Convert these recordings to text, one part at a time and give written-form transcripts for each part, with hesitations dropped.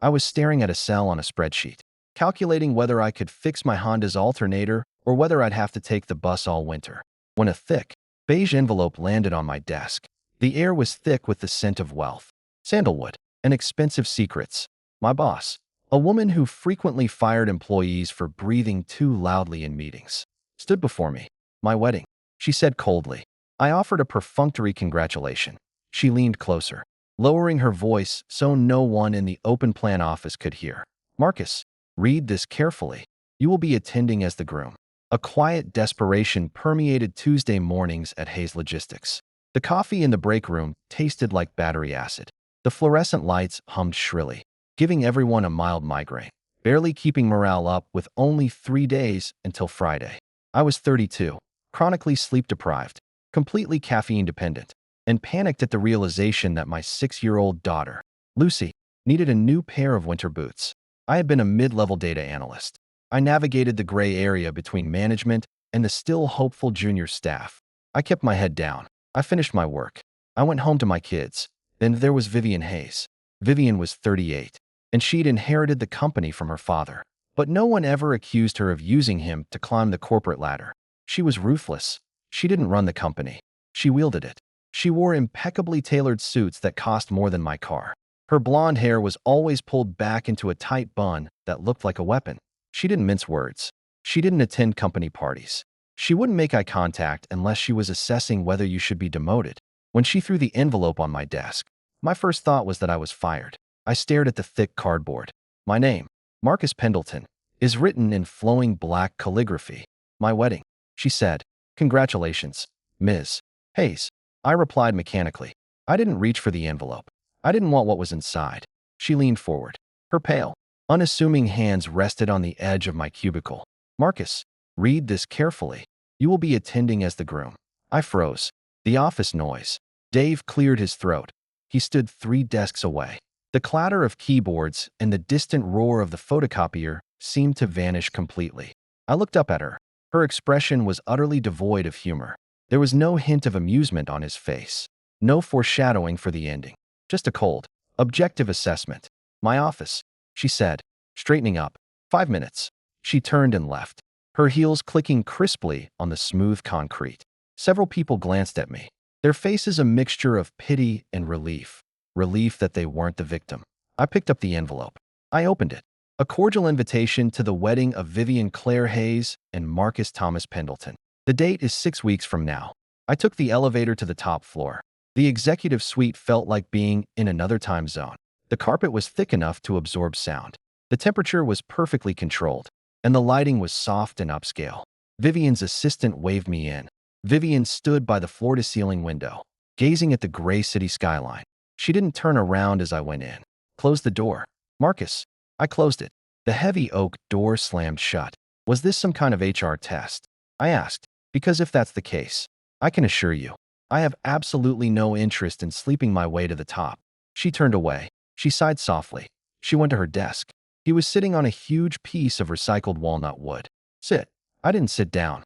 I was staring at a cell on a spreadsheet, calculating whether I could fix my Honda's alternator or whether I'd have to take the bus all winter, when a thick, beige envelope landed on my desk. The air was thick with the scent of wealth, sandalwood, and expensive secrets. My boss, a woman who frequently fired employees for breathing too loudly in meetings, stood before me. "My wedding," she said coldly. I offered a perfunctory congratulation. She leaned closer, lowering her voice so no one in the open-plan office could hear. "Marcus, read this carefully. You will be attending as the groom." A quiet desperation permeated Tuesday mornings at Hayes Logistics. The coffee in the break room tasted like battery acid. The fluorescent lights hummed shrilly, giving everyone a mild migraine, barely keeping morale up with only 3 days until Friday. I was 32, chronically sleep-deprived, completely caffeine-dependent, and panicked at the realization that my 6-year-old daughter, Lucy, needed a new pair of winter boots. I had been a mid-level data analyst. I navigated the gray area between management and the still hopeful junior staff. I kept my head down. I finished my work. I went home to my kids. Then there was Vivian Hayes. Vivian was 38, and she'd inherited the company from her father. But no one ever accused her of using him to climb the corporate ladder. She was ruthless. She didn't run the company. She wielded it. She wore impeccably tailored suits that cost more than my car. Her blonde hair was always pulled back into a tight bun that looked like a weapon. She didn't mince words. She didn't attend company parties. She wouldn't make eye contact unless she was assessing whether you should be demoted. When she threw the envelope on my desk, my first thought was that I was fired. I stared at the thick cardboard. My name, Marcus Pendleton, is written in flowing black calligraphy. "My wedding," she said. "Congratulations, Ms. Hayes." I replied mechanically. I didn't reach for the envelope. I didn't want what was inside. She leaned forward. Her pale, unassuming hands rested on the edge of my cubicle. "Marcus, read this carefully. You will be attending as the groom." I froze. The office noise. Dave cleared his throat. He stood 3 desks away. The clatter of keyboards and the distant roar of the photocopier seemed to vanish completely. I looked up at her. Her expression was utterly devoid of humor. There was no hint of amusement on his face. No foreshadowing for the ending. Just a cold, objective assessment. "My office," she said, straightening up. 5 minutes. She turned and left, her heels clicking crisply on the smooth concrete. Several people glanced at me, their faces a mixture of pity and relief. Relief that they weren't the victim. I picked up the envelope. I opened it. A cordial invitation to the wedding of Vivian Claire Hayes and Marcus Thomas Pendleton. The date is 6 weeks from now. I took the elevator to the top floor. The executive suite felt like being in another time zone. The carpet was thick enough to absorb sound. The temperature was perfectly controlled, and the lighting was soft and upscale. Vivian's assistant waved me in. Vivian stood by the floor-to-ceiling window, gazing at the gray city skyline. She didn't turn around as I went in. "Close the door, Marcus." I closed it. The heavy oak door slammed shut. "Was this some kind of HR test?" I asked, because if that's the case, I can assure you, I have absolutely no interest in sleeping my way to the top. She turned away. She sighed softly. She went to her desk. He was sitting on a huge piece of recycled walnut wood. "Sit." I didn't sit down.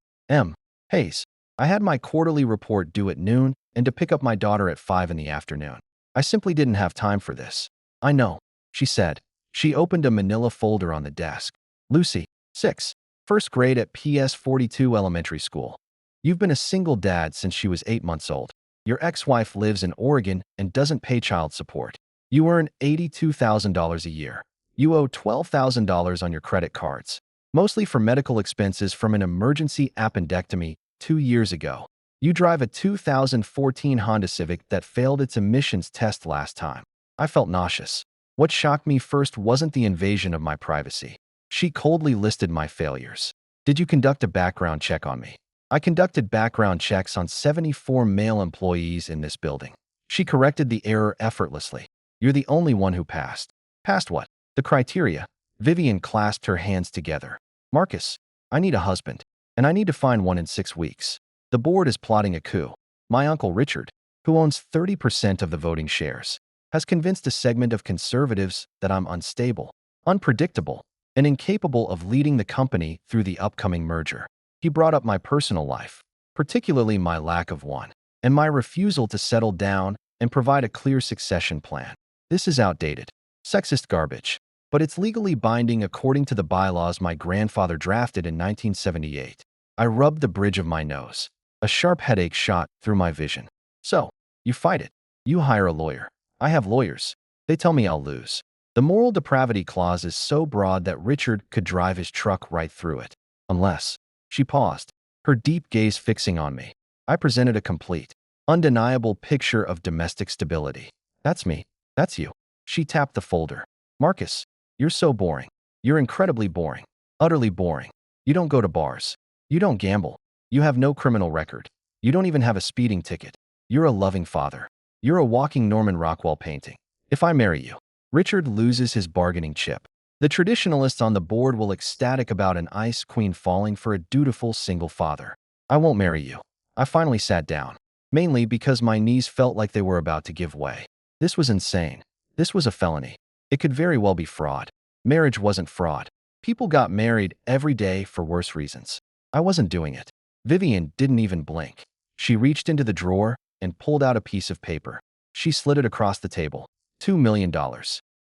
Hayes. I had my quarterly report due at noon and to pick up my daughter at 5 in the afternoon. I simply didn't have time for this. "I know," she said. She opened a manila folder on the desk. "Lucy, 6, first grade at PS 42 Elementary School. You've been a single dad since she was 8 months old. Your ex-wife lives in Oregon and doesn't pay child support. You earn $82,000 a year. You owe $12,000 on your credit cards, mostly for medical expenses from an emergency appendectomy 2 years ago. You drive a 2014 Honda Civic that failed its emissions test last time." I felt nauseous. What shocked me first wasn't the invasion of my privacy. She coldly listed my failures. "Did you conduct a background check on me?" "I conducted background checks on 74 male employees in this building." She corrected the error effortlessly. "You're the only one who passed." "Passed what?" "The criteria." Vivian clasped her hands together. "Marcus, I need a husband, and I need to find one in 6 weeks. The board is plotting a coup. My uncle Richard, who owns 30% of the voting shares, has convinced a segment of conservatives that I'm unstable, unpredictable, and incapable of leading the company through the upcoming merger. He brought up my personal life, particularly my lack of one, and my refusal to settle down and provide a clear succession plan. This is outdated, sexist garbage. but it's legally binding according to the bylaws my grandfather drafted in 1978. I rubbed the bridge of my nose. A sharp headache shot through my vision. So, you fight it. You hire a lawyer. I have lawyers. They tell me I'll lose. The moral depravity clause is so broad that Richard could drive his truck right through it. Unless. She paused, her deep gaze fixing on me. I presented a complete, undeniable picture of domestic stability. That's me. That's you. She tapped the folder. Marcus, you're so boring. You're incredibly boring. Utterly boring. You don't go to bars. You don't gamble. You have no criminal record. You don't even have a speeding ticket. You're a loving father. You're a walking Norman Rockwell painting. If I marry you, Richard loses his bargaining chip. The traditionalists on the board will ecstatic about an ice queen falling for a dutiful single father. I won't marry you. I finally sat down, mainly because my knees felt like they were about to give way. This was insane. This was a felony. It could very well be fraud. Marriage wasn't fraud. People got married every day for worse reasons. I wasn't doing it. Vivian didn't even blink. She reached into the drawer and pulled out a piece of paper. She slid it across the table. $2 million.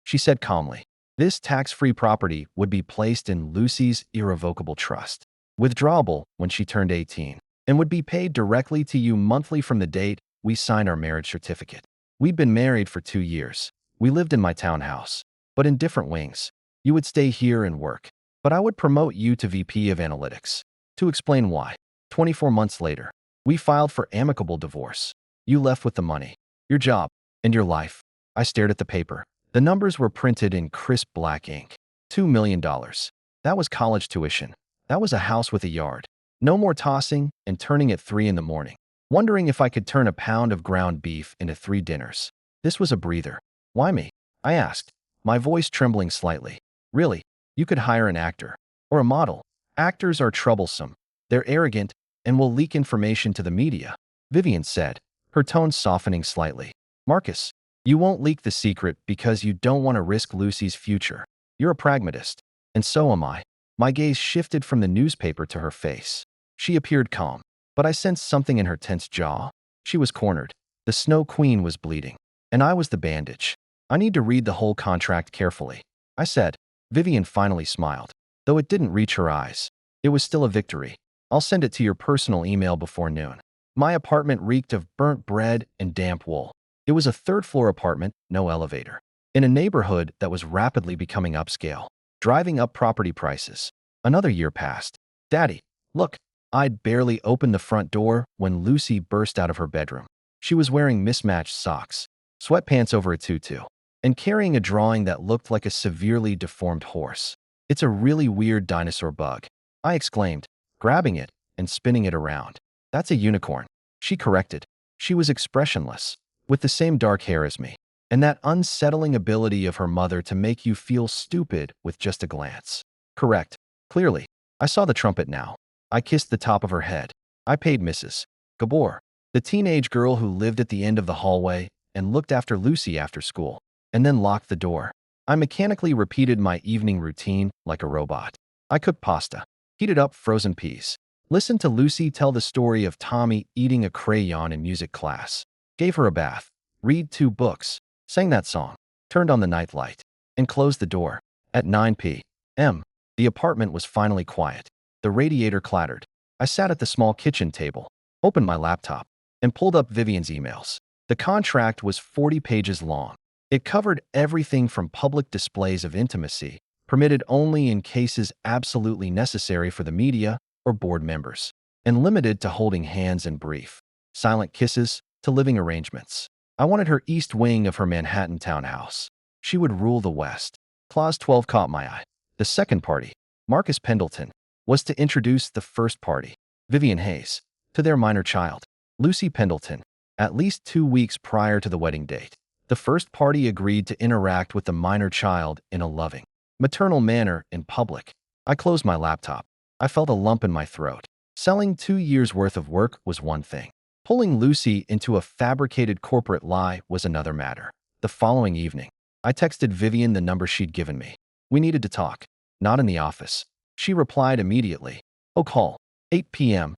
She said calmly. This tax-free property would be placed in Lucy's irrevocable trust, withdrawable when she turned 18, and would be paid directly to you monthly from the date we signed our marriage certificate. We'd been married for 2 years. We lived in my townhouse, but in different wings. You would stay here and work, but I would promote you to VP of Analytics. To explain why, 24 months later, we filed for amicable divorce. You left with the money, your job, and your life. I stared at the paper. The numbers were printed in crisp black ink. $2 million. That was college tuition. That was a house with a yard. No more tossing and turning at 3 in the morning, wondering if I could turn a pound of ground beef into 3 dinners. This was a breather. Why me? I asked, my voice trembling slightly. Really, you could hire an actor. Or a model. Actors are troublesome. They're arrogant and will leak information to the media, Vivian said, her tone softening slightly. Marcus, you won't leak the secret because you don't want to risk Lucy's future. You're a pragmatist. And so am I. My gaze shifted from the newspaper to her face. She appeared calm, but I sensed something in her tense jaw. She was cornered. The Snow Queen was bleeding, and I was the bandage. I need to read the whole contract carefully, I said. Vivian finally smiled, though it didn't reach her eyes. It was still a victory. I'll send it to your personal email before noon. My apartment reeked of burnt bread and damp wool. It was a 3rd-floor apartment, no elevator, in a neighborhood that was rapidly becoming upscale, driving up property prices. Another year passed. Daddy, look. I'd barely opened the front door when Lucy burst out of her bedroom. She was wearing mismatched socks, sweatpants over a tutu, and carrying a drawing that looked like a severely deformed horse. It's a really weird dinosaur bug, I exclaimed, grabbing it and spinning it around. That's a unicorn, she corrected. She was expressionless, with the same dark hair as me, and that unsettling ability of her mother to make you feel stupid with just a glance. Correct. Clearly. I saw the trumpet now. I kissed the top of her head. I paid Mrs. Gabor, the teenage girl who lived at the end of the hallway and looked after Lucy after school, and then locked the door. I mechanically repeated my evening routine like a robot. I cooked pasta, heated up frozen peas, listened to Lucy tell the story of Tommy eating a crayon in music class, gave her a bath, read 2 books, sang that song, turned on the nightlight, and closed the door. At 9 p.m., the apartment was finally quiet. The radiator clattered. I sat at the small kitchen table, opened my laptop, and pulled up Vivian's emails. The contract was 40 pages long. It covered everything from public displays of intimacy, permitted only in cases absolutely necessary for the media or board members, and limited to holding hands and brief, silent kisses, to living arrangements. I wanted her east wing of her Manhattan townhouse. She would rule the West. Clause 12 caught my eye. The second party, Marcus Pendleton, was to introduce the first party, Vivian Hayes, to their minor child, Lucy Pendleton, at least 2 weeks prior to the wedding date. The first party agreed to interact with the minor child in a loving, maternal manner in public. I closed my laptop. I felt a lump in my throat. Selling 2 years' worth of work was one thing. Pulling Lucy into a fabricated corporate lie was another matter. The following evening, I texted Vivian the number she'd given me. We needed to talk. Not in the office. She replied immediately. Oh, call. 8 p.m.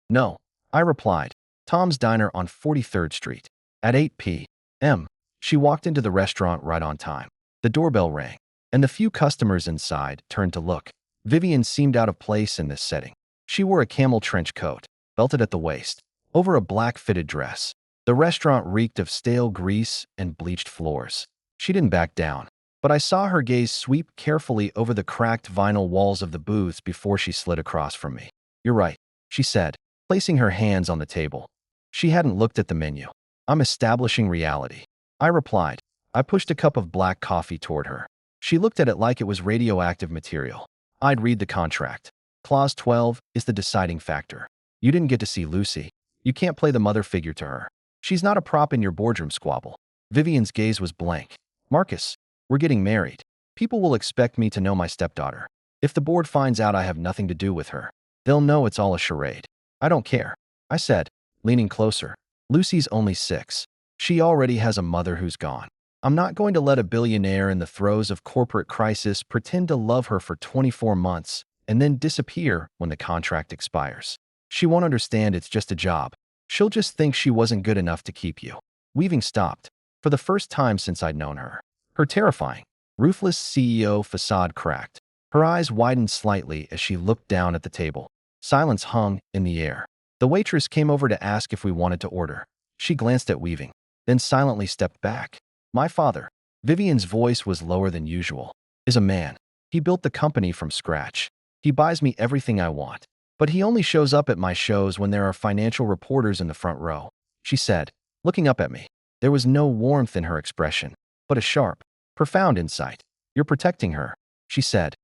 No. I replied. Tom's Diner on 43rd Street. At 8 p.m., she walked into the restaurant right on time. The doorbell rang, and the few customers inside turned to look. Vivian seemed out of place in this setting. She wore a camel trench coat, belted at the waist, over a black fitted dress. The restaurant reeked of stale grease and bleached floors. She didn't back down, but I saw her gaze sweep carefully over the cracked vinyl walls of the booths before she slid across from me. "You're right," she said, placing her hands on the table. She hadn't looked at the menu. "I'm establishing reality," I replied. I pushed a cup of black coffee toward her. She looked at it like it was radioactive material. I'd read the contract. Clause 12 is the deciding factor. You didn't get to see Lucy. You can't play the mother figure to her. She's not a prop in your boardroom squabble. Vivian's gaze was blank. "Marcus, we're getting married. People will expect me to know my stepdaughter. If the board finds out I have nothing to do with her, they'll know it's all a charade." "I don't care," I said, leaning closer. "Lucy's only 6. She already has a mother who's gone. I'm not going to let a billionaire in the throes of corporate crisis pretend to love her for 24 months and then disappear when the contract expires. She won't understand it's just a job. She'll just think she wasn't good enough to keep you." Weaving stopped, for the first time since I'd known her. Her terrifying, ruthless CEO facade cracked. Her eyes widened slightly as she looked down at the table. Silence hung in the air. The waitress came over to ask if we wanted to order. She glanced at Weaving, then silently stepped back. "My father," Vivian's voice was lower than usual, "is a man. He built the company from scratch. He buys me everything I want. But he only shows up at my shows when there are financial reporters in the front row," she said, looking up at me. There was no warmth in her expression, but a sharp, profound insight. "You're protecting her," she said.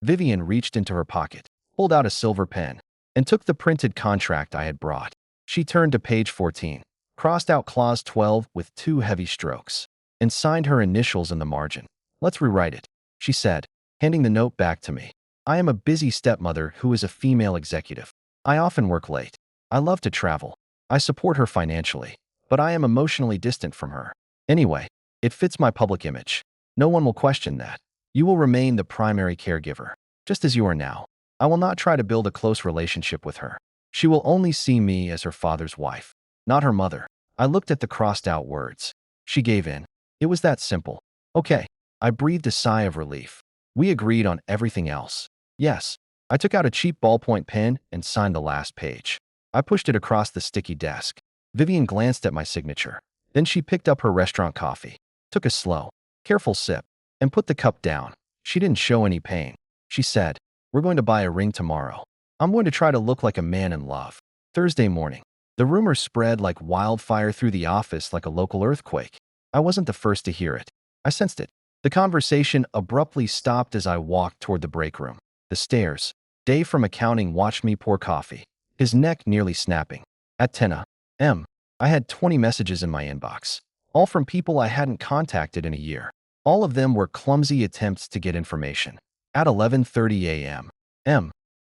Vivian reached into her pocket, pulled out a silver pen, and took the printed contract I had brought. She turned to page 14, crossed out clause 12 with 2 heavy strokes, and signed her initials in the margin. "Let's rewrite it," she said, handing the note back to me. "I am a busy stepmother who is a female executive. I often work late. I love to travel. I support her financially, but I am emotionally distant from her. Anyway, it fits my public image. No one will question that. You will remain the primary caregiver, just as you are now. I will not try to build a close relationship with her. She will only see me as her father's wife, not her mother." I looked at the crossed-out words. She gave in. It was that simple. "Okay." I breathed a sigh of relief. We agreed on everything else. "Yes." I took out a cheap ballpoint pen and signed the last page. I pushed it across the sticky desk. Vivian glanced at my signature. Then she picked up her restaurant coffee, took a slow, careful sip, and put the cup down. She didn't show any pain. She said, "We're going to buy a ring tomorrow. I'm going to try to look like a man in love." Thursday morning, the rumor spread like wildfire through the office like a local earthquake. I wasn't the first to hear it. I sensed it. The conversation abruptly stopped as I walked toward the break room. The stairs. Dave from accounting watched me pour coffee, his neck nearly snapping. At 10 a.m., I had 20 messages in my inbox, all from people I hadn't contacted in a year. All of them were clumsy attempts to get information. At 11:30 a.m.,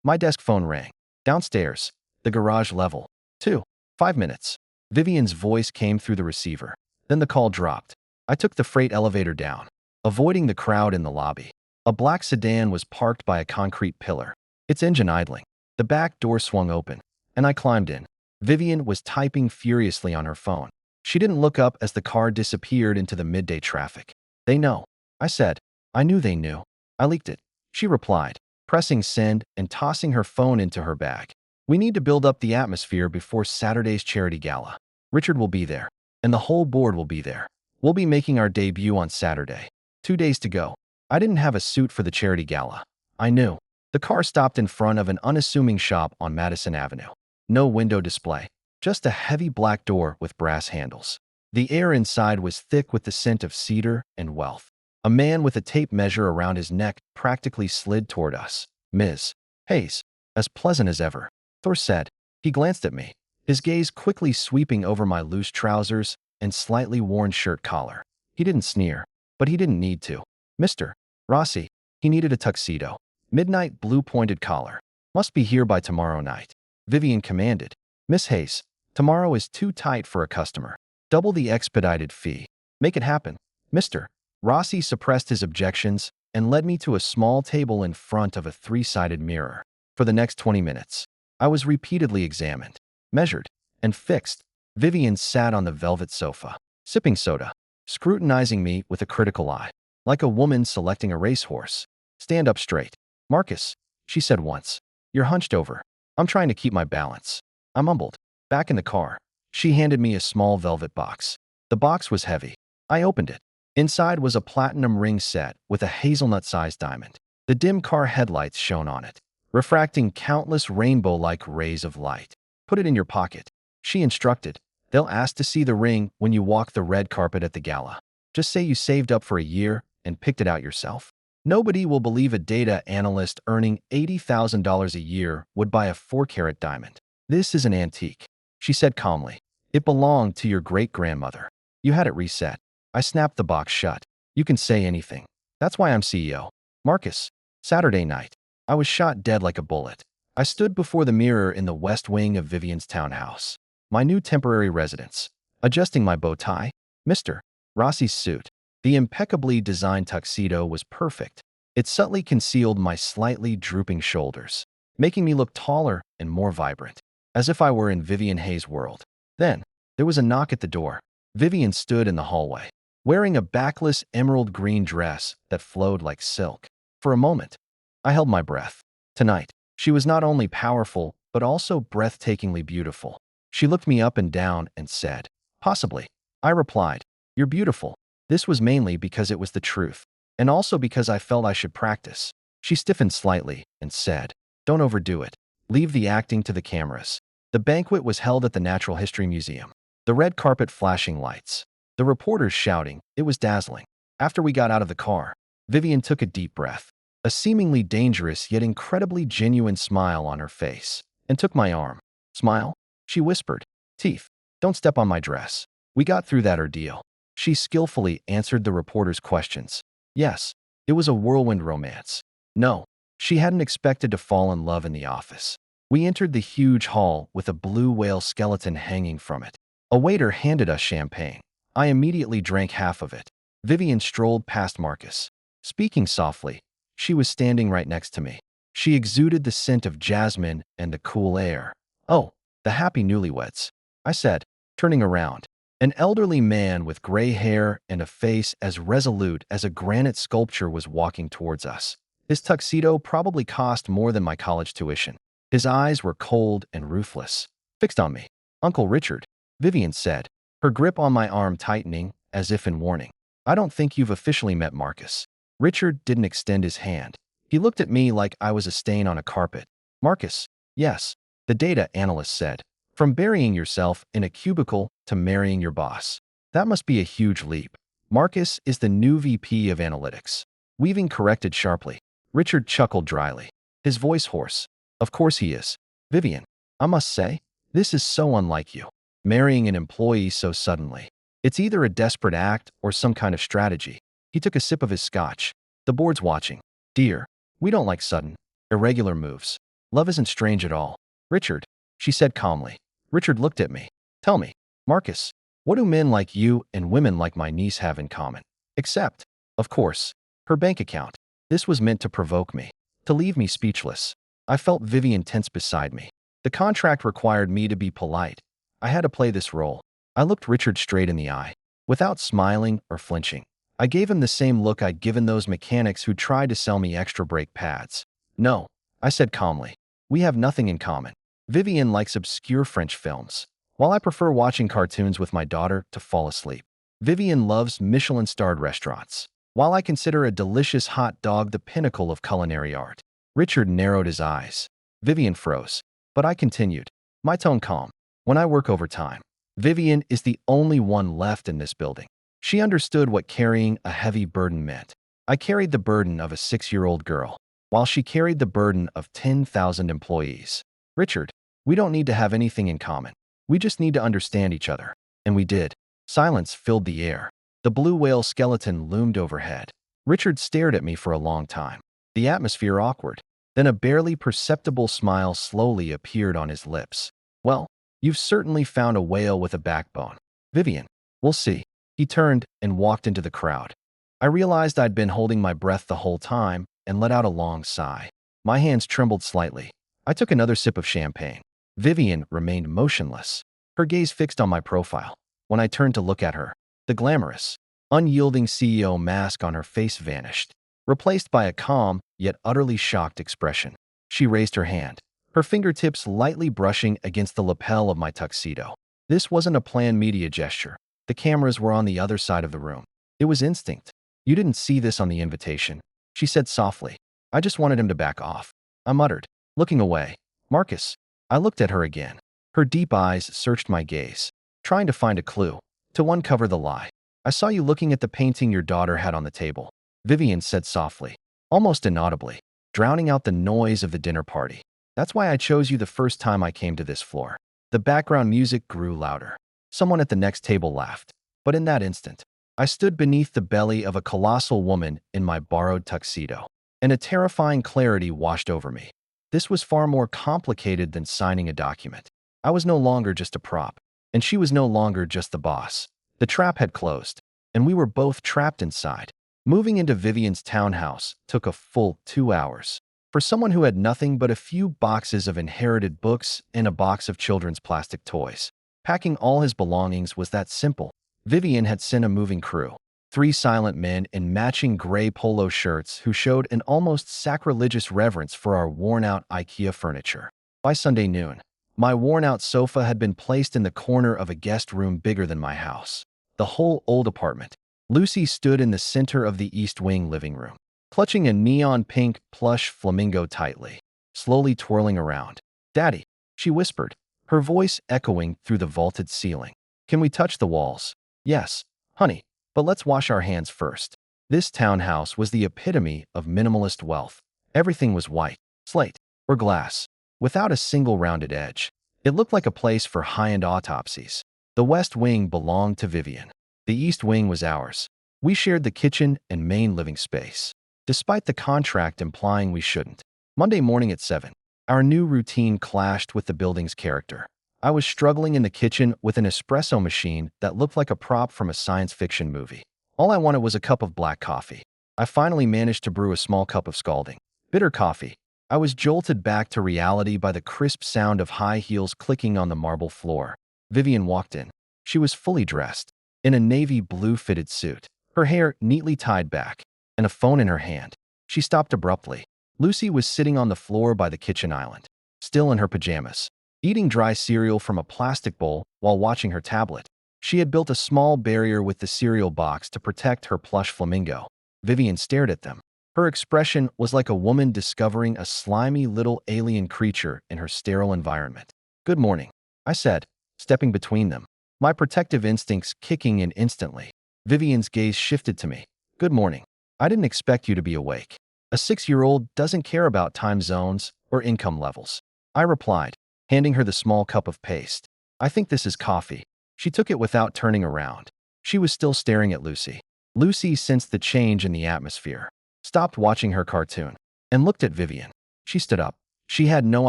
my desk phone rang. Downstairs, the garage level. 5 minutes. Vivian's voice came through the receiver. Then the call dropped. I took the freight elevator down, avoiding the crowd in the lobby. A black sedan was parked by a concrete pillar, its engine idling. The back door swung open, and I climbed in. Vivian was typing furiously on her phone. She didn't look up as the car disappeared into the midday traffic. "They know," I said. "I knew they knew. I leaked it," she replied, pressing send and tossing her phone into her bag. "We need to build up the atmosphere before Saturday's charity gala. Richard will be there, and the whole board will be there. We'll be making our debut on Saturday. 2 days to go." I didn't have a suit for the charity gala. I knew. The car stopped in front of an unassuming shop on Madison Avenue. No window display, just a heavy black door with brass handles. The air inside was thick with the scent of cedar and wealth. A man with a tape measure around his neck practically slid toward us. "Ms. Hayes, as pleasant as ever," Thor said. He glanced at me, his gaze quickly sweeping over my loose trousers and slightly worn shirt collar. He didn't sneer, but he didn't need to. "Mr. Rossi," he needed a tuxedo. Midnight blue-pointed collar. "Must be here by tomorrow night," Vivian commanded. "Miss Hayes, tomorrow is too tight for a customer. Double the expedited fee. Make it happen." Mr. Rossi suppressed his objections and led me to a small table in front of a 3-sided mirror. For the next 20 minutes, I was repeatedly examined, measured, and fixed. Vivian sat on the velvet sofa, sipping soda, scrutinizing me with a critical eye. like a woman selecting a racehorse. Stand up straight. Marcus, she said once. You're hunched over. I'm trying to keep my balance. I mumbled. Back in the car, she handed me a small velvet box. The box was heavy. I opened it. Inside was a platinum ring set with a hazelnut-sized diamond. The dim car headlights shone on it, refracting countless rainbow-like rays of light. Put it in your pocket, she instructed. They'll ask to see the ring when you walk the red carpet at the gala. Just say you saved up for a year and picked it out yourself. Nobody will believe a data analyst earning $80,000 a year would buy a 4-carat diamond. This is an antique, she said calmly. It belonged to your great-grandmother. You had it reset. I snapped the box shut. You can say anything. That's why I'm CEO. Marcus, Saturday night. I was shot dead like a bullet. I stood before the mirror in the west wing of Vivian's townhouse, my new temporary residence, adjusting my bow tie. Mr. Rossi's suit, the impeccably designed tuxedo, was perfect. It subtly concealed my slightly drooping shoulders, making me look taller and more vibrant, as if I were in Vivian Hayes' world. Then, there was a knock at the door. Vivian stood in the hallway, wearing a backless emerald green dress that flowed like silk. For a moment, I held my breath. Tonight, she was not only powerful, but also breathtakingly beautiful. She looked me up and down and said, "Possibly." I replied, "You're beautiful." This was mainly because it was the truth, and also because I felt I should practice. She stiffened slightly and said, "Don't overdo it. Leave the acting to the cameras." The banquet was held at the Natural History Museum. The red carpet flashing lights, the reporters shouting, it was dazzling. After we got out of the car, Vivian took a deep breath, a seemingly dangerous yet incredibly genuine smile on her face, and took my arm. "Smile?" she whispered. "Teeth. Don't step on my dress." We got through that ordeal. She skillfully answered the reporter's questions. Yes, it was a whirlwind romance. No, she hadn't expected to fall in love in the office. We entered the huge hall with a blue whale skeleton hanging from it. A waiter handed us champagne. I immediately drank half of it. Vivian strolled past Marcus. Speaking softly, she was standing right next to me. She exuded the scent of jasmine and the cool air. "Oh, the happy newlyweds," I said, turning around. An elderly man with gray hair and a face as resolute as a granite sculpture was walking towards us. His tuxedo probably cost more than my college tuition. His eyes were cold and ruthless, fixed on me. "Uncle Richard," Vivian said, her grip on my arm tightening as if in warning. "I don't think you've officially met Marcus." Richard didn't extend his hand. He looked at me like I was a stain on a carpet. "Marcus, yes," the data analyst said. "From burying yourself in a cubicle to marrying your boss. That must be a huge leap." "Marcus is the new VP of Analytics," Weaving corrected sharply. Richard chuckled dryly, his voice hoarse. "Of course he is. Vivian, I must say, this is so unlike you. Marrying an employee so suddenly. It's either a desperate act or some kind of strategy." He took a sip of his scotch. "The board's watching. Dear, we don't like sudden, irregular moves. Love isn't strange at all." "Richard," she said calmly. Richard looked at me. "Tell me, Marcus, what do men like you and women like my niece have in common? Except, of course, her bank account." This was meant to provoke me, to leave me speechless. I felt Vivian tense beside me. The contract required me to be polite. I had to play this role. I looked Richard straight in the eye, without smiling or flinching. I gave him the same look I'd given those mechanics who tried to sell me extra brake pads. "No," I said calmly. "We have nothing in common. Vivian likes obscure French films, while I prefer watching cartoons with my daughter to fall asleep. Vivian loves Michelin-starred restaurants, while I consider a delicious hot dog the pinnacle of culinary art." Richard narrowed his eyes. Vivian froze, but I continued, my tone calm. "When I work overtime, Vivian is the only one left in this building." She understood what carrying a heavy burden meant. I carried the burden of a 6-year-old girl, while she carried the burden of 10,000 employees. "Richard, we don't need to have anything in common. We just need to understand each other." And we did. Silence filled the air. The blue whale skeleton loomed overhead. Richard stared at me for a long time, the atmosphere awkward. Then a barely perceptible smile slowly appeared on his lips. "Well, you've certainly found a whale with a backbone, Vivian. We'll see." He turned and walked into the crowd. I realized I'd been holding my breath the whole time and let out a long sigh. My hands trembled slightly. I took another sip of champagne. Vivian remained motionless, her gaze fixed on my profile. When I turned to look at her, the glamorous, unyielding CEO mask on her face vanished, replaced by a calm yet utterly shocked expression. She raised her hand, her fingertips lightly brushing against the lapel of my tuxedo. This wasn't a planned media gesture. The cameras were on the other side of the room. It was instinct. You didn't see this on the invitation, she said softly. I just wanted him to back off. I muttered, looking away. Marcus. I looked at her again. Her deep eyes searched my gaze, trying to find a clue, to uncover the lie. I saw you looking at the painting your daughter had on the table, Vivian said softly, almost inaudibly, drowning out the noise of the dinner party. That's why I chose you the first time I came to this floor. The background music grew louder. Someone at the next table laughed. But in that instant, I stood beneath the belly of a colossal woman in my borrowed tuxedo, and a terrifying clarity washed over me. This was far more complicated than signing a document. I was no longer just a prop, and she was no longer just the boss. The trap had closed, and we were both trapped inside. Moving into Vivian's townhouse took a full 2 hours. For someone who had nothing but a few boxes of inherited books and a box of children's plastic toys, packing all his belongings was that simple. Vivian had sent a moving crew, 3 silent men in matching gray polo shirts who showed an almost sacrilegious reverence for our worn-out IKEA furniture. By Sunday noon, my worn-out sofa had been placed in the corner of a guest room bigger than my house. The whole old apartment. Lucy stood in the center of the East Wing living room, clutching a neon pink plush flamingo tightly, slowly twirling around. Daddy, she whispered, her voice echoing through the vaulted ceiling. Can we touch the walls? Yes, honey, but let's wash our hands first. This townhouse was the epitome of minimalist wealth. Everything was white, slate, or glass, without a single rounded edge. It looked like a place for high-end autopsies. The West Wing belonged to Vivian. The East Wing was ours. We shared the kitchen and main living space, despite the contract implying we shouldn't. Monday morning at 7, our new routine clashed with the building's character. I was struggling in the kitchen with an espresso machine that looked like a prop from a science fiction movie. All I wanted was a cup of black coffee. I finally managed to brew a small cup of scalding, bitter coffee. I was jolted back to reality by the crisp sound of high heels clicking on the marble floor. Vivian walked in. She was fully dressed, in a navy blue fitted suit, her hair neatly tied back, and a phone in her hand. She stopped abruptly. Lucy was sitting on the floor by the kitchen island, still in her pajamas, eating dry cereal from a plastic bowl while watching her tablet. She had built a small barrier with the cereal box to protect her plush flamingo. Vivian stared at them. Her expression was like a woman discovering a slimy little alien creature in her sterile environment. Good morning, I said, stepping between them, my protective instincts kicking in instantly. Vivian's gaze shifted to me. Good morning. I didn't expect you to be awake. A 6-year-old doesn't care about time zones or income levels, I replied, handing her the small cup of paste. I think this is coffee. She took it without turning around. She was still staring at Lucy. Lucy sensed the change in the atmosphere, stopped watching her cartoon, and looked at Vivian. She stood up. She had no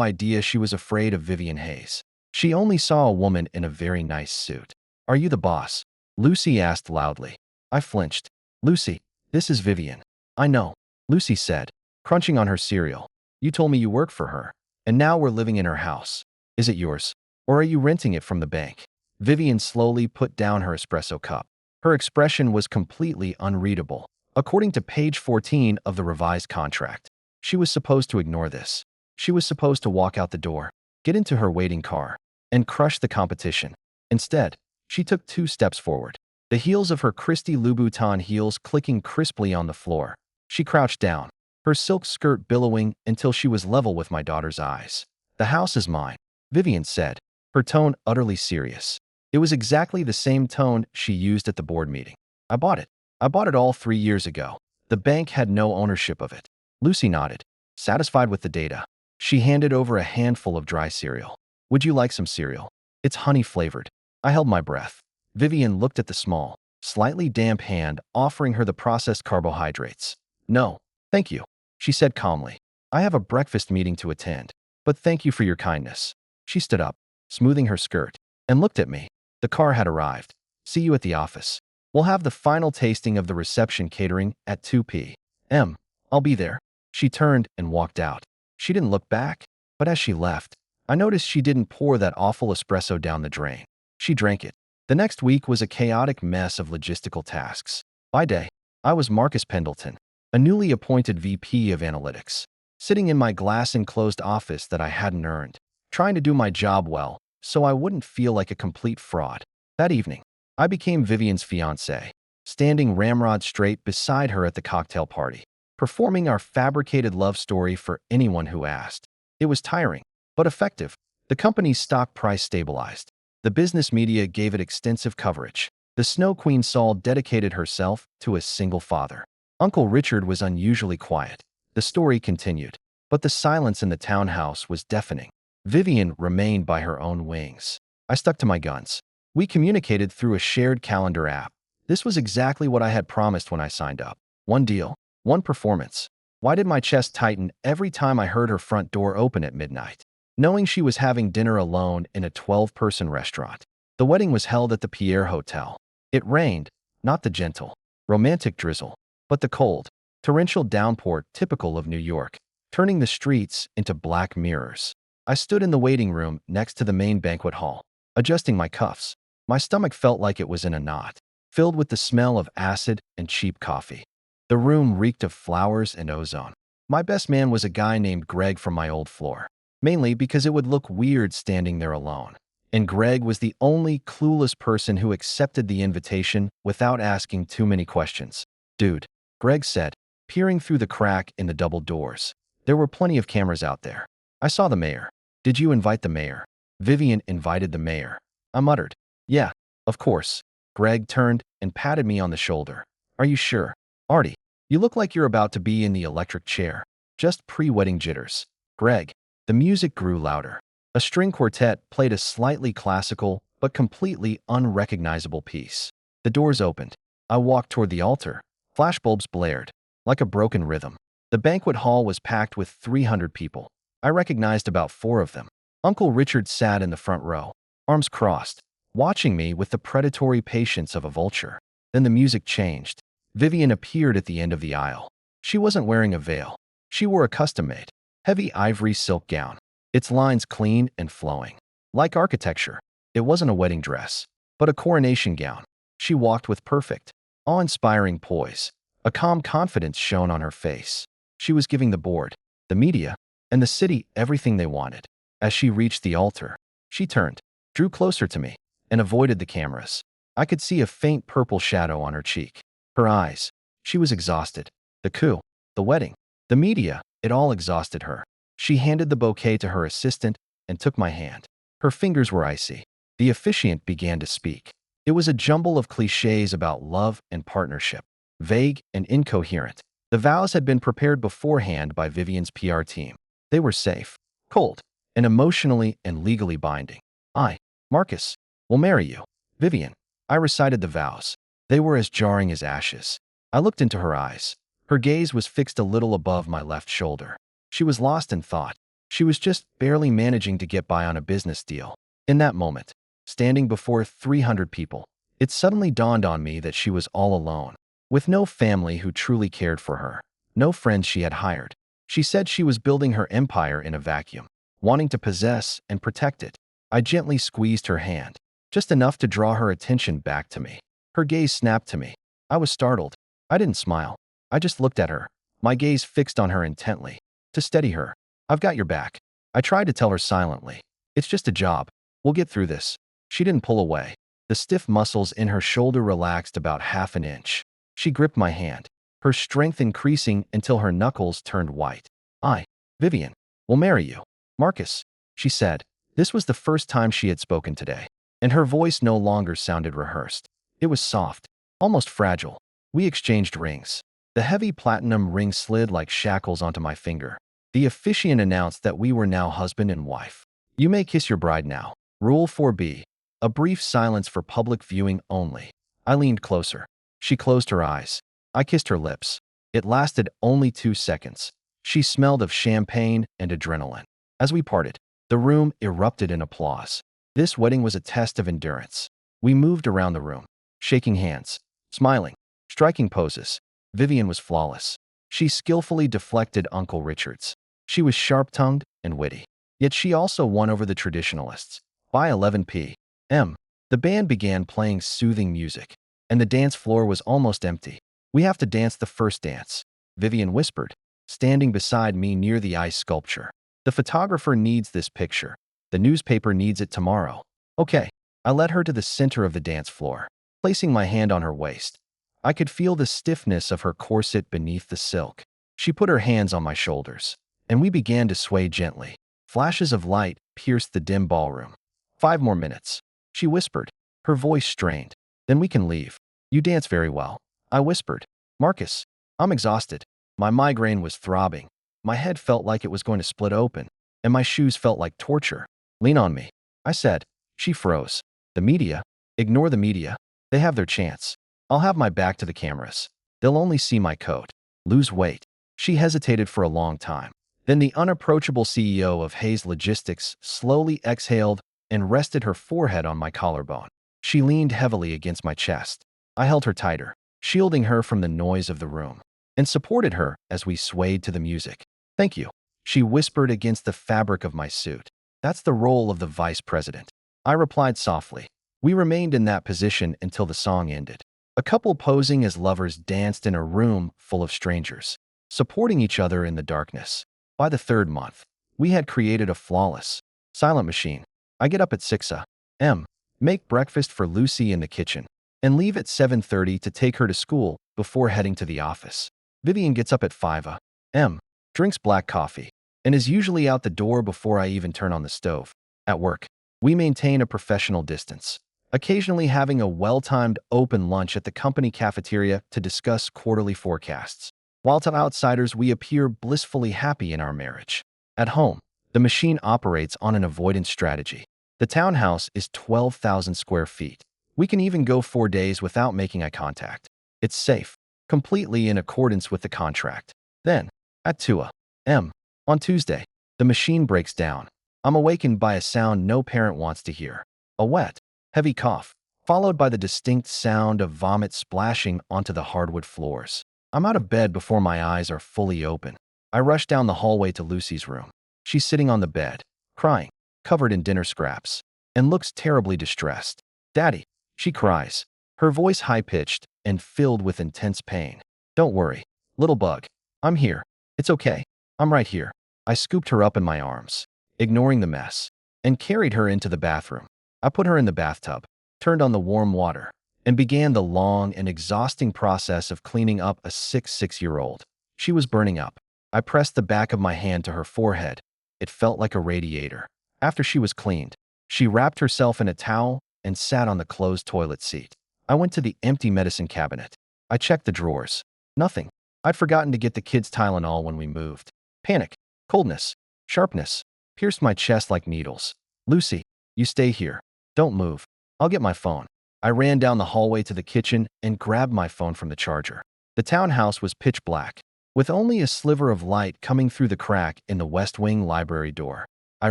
idea she was afraid of Vivian Hayes. She only saw a woman in a very nice suit. Are you the boss? Lucy asked loudly. I flinched. Lucy, this is Vivian. I know, Lucy said, crunching on her cereal. You told me you work for her, and now we're living in her house. Is it yours, or are you renting it from the bank? Vivian slowly put down her espresso cup. Her expression was completely unreadable. According to page 14 of the revised contract, she was supposed to ignore this. She was supposed to walk out the door, get into her waiting car, and crush the competition. Instead, she took 2 steps forward, the heels of her Christy Louboutin heels clicking crisply on the floor. She crouched down, her silk skirt billowing until she was level with my daughter's eyes. The house is mine, Vivian said, her tone utterly serious. It was exactly the same tone she used at the board meeting. I bought it. I bought it all 3 years ago. The bank had no ownership of it. Lucy nodded, satisfied with the data. She handed over a handful of dry cereal. Would you like some cereal? It's honey-flavored. I held my breath. Vivian looked at the small, slightly damp hand offering her the processed carbohydrates. No, thank you, she said calmly. I have a breakfast meeting to attend, but thank you for your kindness. She stood up, smoothing her skirt, and looked at me. The car had arrived. See you at the office. We'll have the final tasting of the reception catering at 2 p.m. I'll be there. She turned and walked out. She didn't look back, but as she left, I noticed she didn't pour that awful espresso down the drain. She drank it. The next week was a chaotic mess of logistical tasks. By day, I was Marcus Pendleton, a newly appointed VP of Analytics, sitting in my glass-enclosed office that I hadn't earned, trying to do my job well so I wouldn't feel like a complete fraud. That evening, I became Vivian's fiancé, standing ramrod straight beside her at the cocktail party, performing our fabricated love story for anyone who asked. It was tiring, but effective. The company's stock price stabilized. The business media gave it extensive coverage. The Snow Queen Sol dedicated herself to a single father. Uncle Richard was unusually quiet. The story continued, but the silence in the townhouse was deafening. Vivian remained by her own wings. I stuck to my guns. We communicated through a shared calendar app. This was exactly what I had promised when I signed up. One deal, one performance. Why did my chest tighten every time I heard her front door open at midnight? Knowing she was having dinner alone in a 12-person restaurant. The wedding was held at the Pierre Hotel. It rained, not the gentle, romantic drizzle, but the cold, torrential downpour typical of New York, turning the streets into black mirrors. I stood in the waiting room next to the main banquet hall, adjusting my cuffs. My stomach felt like it was in a knot, filled with the smell of acid and cheap coffee. The room reeked of flowers and ozone. My best man was a guy named Greg from my old floor, mainly because it would look weird standing there alone. And Greg was the only clueless person who accepted the invitation without asking too many questions. Dude, Greg said, peering through the crack in the double doors. There were plenty of cameras out there. I saw the mayor. Did you invite the mayor? Vivian invited the mayor. I muttered. Yeah, of course. Greg turned and patted me on the shoulder. Are you sure? Artie, you look like you're about to be in the electric chair. Just pre-wedding jitters. Greg. The music grew louder. A string quartet played a slightly classical but completely unrecognizable piece. The doors opened. I walked toward the altar. Flashbulbs blared, like a broken rhythm. The banquet hall was packed with 300 people. I recognized about 4 of them. Uncle Richard sat in the front row, arms crossed, watching me with the predatory patience of a vulture. Then the music changed. Vivian appeared at the end of the aisle. She wasn't wearing a veil. She wore a custom-made, heavy ivory silk gown, its lines clean and flowing. Like architecture, it wasn't a wedding dress, but a coronation gown. She walked with perfect, awe-inspiring poise. A calm confidence shone on her face. She was giving the board, the media, and the city everything they wanted. As she reached the altar, she turned, drew closer to me, and avoided the cameras. I could see a faint purple shadow on her cheek. Her eyes. She was exhausted. The coup, the wedding, the media, it all exhausted her. She handed the bouquet to her assistant and took my hand. Her fingers were icy. The officiant began to speak. It was a jumble of cliches about love and partnership, vague and incoherent. The vows had been prepared beforehand by Vivian's PR team. They were safe, cold, and emotionally and legally binding. I, Marcus, will marry you. Vivian. I recited the vows. They were as jarring as ashes. I looked into her eyes. Her gaze was fixed a little above my left shoulder. She was lost in thought. She was just barely managing to get by on a business deal. In that moment, standing before 300 people, it suddenly dawned on me that she was all alone, with no family who truly cared for her, no friends she had hired. She said she was building her empire in a vacuum, wanting to possess and protect it. I gently squeezed her hand, just enough to draw her attention back to me. Her gaze snapped to me. I was startled. I didn't smile. I just looked at her, my gaze fixed on her intently. To steady her. I've got your back. I tried to tell her silently. It's just a job. We'll get through this. She didn't pull away. The stiff muscles in her shoulder relaxed about half an inch. She gripped my hand, her strength increasing until her knuckles turned white. I, Vivian, will marry you. Marcus, she said. This was the first time she had spoken today, and her voice no longer sounded rehearsed. It was soft, almost fragile. We exchanged rings. The heavy platinum ring slid like shackles onto my finger. The officiant announced that we were now husband and wife. You may kiss your bride now. Rule 4B. A brief silence for public viewing only. I leaned closer. She closed her eyes. I kissed her lips. It lasted only 2 seconds. She smelled of champagne and adrenaline. As we parted, the room erupted in applause. This wedding was a test of endurance. We moved around the room, shaking hands, smiling, striking poses. Vivian was flawless. She skillfully deflected Uncle Richard's. She was sharp-tongued and witty. Yet she also won over the traditionalists. By 11 p.m., the band began playing soothing music. and the dance floor was almost empty. "We have to dance the first dance," Vivian whispered, standing beside me near the ice sculpture. "The photographer needs this picture. The newspaper needs it tomorrow." "Okay." I led her to the center of the dance floor, placing my hand on her waist. I could feel the stiffness of her corset beneath the silk. She put her hands on my shoulders, and we began to sway gently. Flashes of light pierced the dim ballroom. "5 more minutes," she whispered, her voice strained. "Then we can leave." "You dance very well," I whispered. "Marcus, I'm exhausted." My migraine was throbbing. My head felt like it was going to split open, and my shoes felt like torture. "Lean on me," I said. She froze. "The media?" "Ignore the media. They have their chance. I'll have my back to the cameras. They'll only see my coat." "Lose weight." She hesitated for a long time. Then the unapproachable CEO of Hayes Logistics slowly exhaled and rested her forehead on my collarbone. She leaned heavily against my chest. I held her tighter, shielding her from the noise of the room, and supported her as we swayed to the music. "Thank you," she whispered against the fabric of my suit. "That's the role of the vice president." I replied softly. We remained in that position until the song ended. A couple posing as lovers danced in a room full of strangers, supporting each other in the darkness. By the third month, we had created a flawless, silent machine. I get up at 6 a.m., make breakfast for Lucy in the kitchen, and leave at 7:30 to take her to school before heading to the office. Vivian gets up at 5 a.m., drinks black coffee, and is usually out the door before I even turn on the stove. At work, we maintain a professional distance, occasionally having a well-timed open lunch at the company cafeteria to discuss quarterly forecasts. While to outsiders, we appear blissfully happy in our marriage. At home, the machine operates on an avoidance strategy. The townhouse is 12,000 square feet. We can even go 4 days without making eye contact. It's safe, completely in accordance with the contract. Then, at 2 a.m. on Tuesday, the machine breaks down. I'm awakened by a sound no parent wants to hear. A wet, heavy cough, followed by the distinct sound of vomit splashing onto the hardwood floors. I'm out of bed before my eyes are fully open. I rush down the hallway to Lucy's room. She's sitting on the bed, crying, covered in dinner scraps, and looks terribly distressed. "Daddy," she cries, her voice high-pitched and filled with intense pain. "Don't worry, little bug. I'm here. It's okay. I'm right here." I scooped her up in my arms, ignoring the mess, and carried her into the bathroom. I put her in the bathtub, turned on the warm water, and began the long and exhausting process of cleaning up a 6-year-old. She was burning up. I pressed the back of my hand to her forehead. It felt like a radiator. After she was cleaned, she wrapped herself in a towel and sat on the closed toilet seat. I went to the empty medicine cabinet. I checked the drawers. Nothing. I'd forgotten to get the kids' Tylenol when we moved. Panic, coldness, sharpness pierced my chest like needles. "Lucy, you stay here. Don't move. I'll get my phone." I ran down the hallway to the kitchen and grabbed my phone from the charger. The townhouse was pitch black, with only a sliver of light coming through the crack in the West Wing library door. I